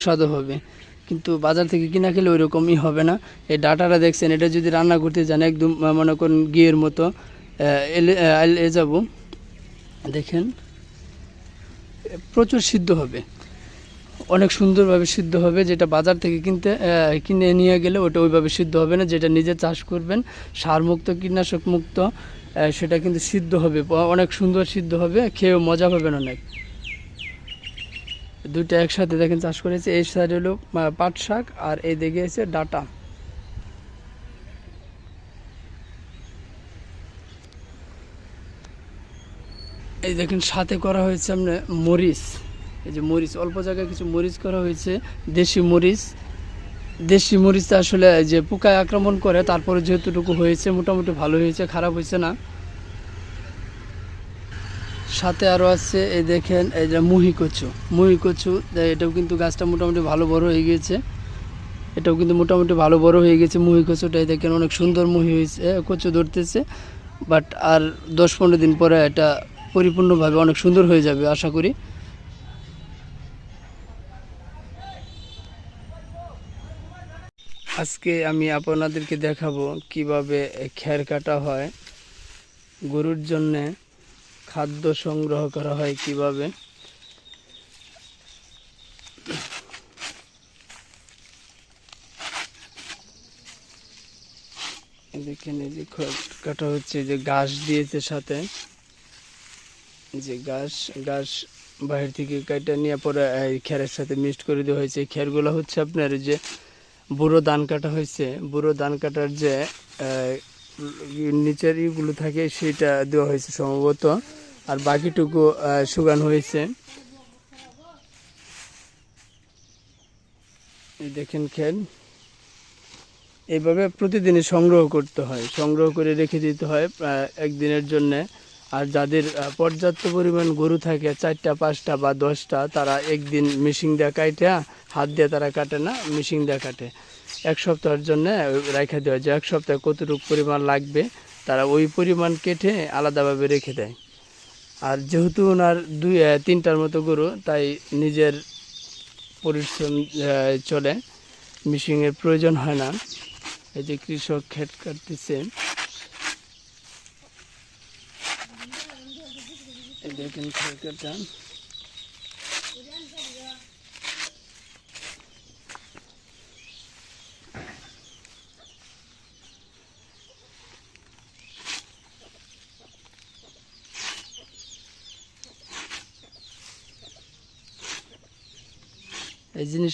সুস্বাদু হবে, কিন্তু বাজার থেকে কিনা খেলে ওই রকমই হবে না। এই ডাটাটা দেখছেন, এটা যদি রান্না করতে যান একদম মনে করেন ঘিয়ের মতো এলে যাব। দেখেন প্রচুর সিদ্ধ হবে, অনেক সুন্দরভাবে সিদ্ধ হবে। যেটা বাজার থেকে কিনে নিয়ে গেলে ওটা ওইভাবে সিদ্ধ হবে না। যেটা নিজে চাষ করবেন সারমুক্ত কীটনাশক মুক্ত, সেটা কিন্তু সিদ্ধ হবে, অনেক সুন্দর সিদ্ধ হবে, খেয়েও মজা পাবেন অনেক। দুইটা একসাথে দেখেন চাষ করেছে। এই সাইড হলো পাট শাক আর এই দিকে আছে ডাটা। এই দেখেন সাথে করা হয়েছে আপনার মরিচ, এই যে মরিচ, অল্প জায়গায় কিছু মরিচ করা হয়েছে, দেশি মরিচ। দেশি মরিচটা আসলে যে পোকায় আক্রমণ করে, তারপরে যেহেতুটুকু হয়েছে মোটামুটি ভালো হয়েছে, খারাপ হয়েছে না। সাথে আরও আছে এই দেখেন এই যে মুহি কচু, এটাও কিন্তু গাছটা মোটামুটি ভালো বড় হয়ে গিয়েছে। এটাও কিন্তু মোটামুটি ভালো বড় হয়ে গেছে। মুহি কচুটাই দেখেন অনেক সুন্দর মুহি হয়েছে, কচু ধরতেছে। বাট আর 10-15 দিন পরে এটা পরিপূর্ণভাবে অনেক সুন্দর হয়ে যাবে আশা করি। আজকে আমি আপনাদেরকে দেখাবো কিভাবে খ্যার কাটা হয়, গরুর জন্যে খাদ্য সংগ্রহ করা হয় কিভাবে। দেখেন এই যে কাটা হচ্ছে, যে ঘাস দিয়েছে সাথে, যে ঘাস বাইরে থেকে কাটা নিয়ে পরে এই খ্যারের সাথে মিক্সড করে দেওয়া হয়েছে। এই খ্যারগুলো হচ্ছে আপনার যে বুড়ো ধান কাটা হয়েছে, বুড়ো ধান কাটার যে নিচের ইগুলো থাকে সেটা দেওয়া হয়েছে সম্ভবত, আর বাকিটুকু শুকানো হয়েছে। এই দেখেন খ্যার এইভাবে প্রতিদিনই সংগ্রহ করতে হয়, সংগ্রহ করে রেখে দিতে হয় একদিনের জন্যে। আর যাদের পর্যাপ্ত পরিমাণ গরু থাকে 4টা 5টা বা 10টা, তারা একদিন মেশিন দিয়ে কাটে, হাত দিয়ে তারা কাটে না, মেশিন দিয়ে কাটে। 1 সপ্তাহের জন্য রেখে দেওয়া যায়, 1 সপ্তাহে কতটুকু পরিমাণ লাগবে তারা ওই পরিমাণ কেটে আলাদাভাবে রেখে দেয়। আর যেহেতু ওনার 2-3টার মতো গরু, তাই নিজের পরিশ্রম চলে, মেশিনের প্রয়োজন হয় না। এই যে কৃষক ক্ষেত কাটতেছে, দেখেন ক্ষেত কাটা। এই জিনিস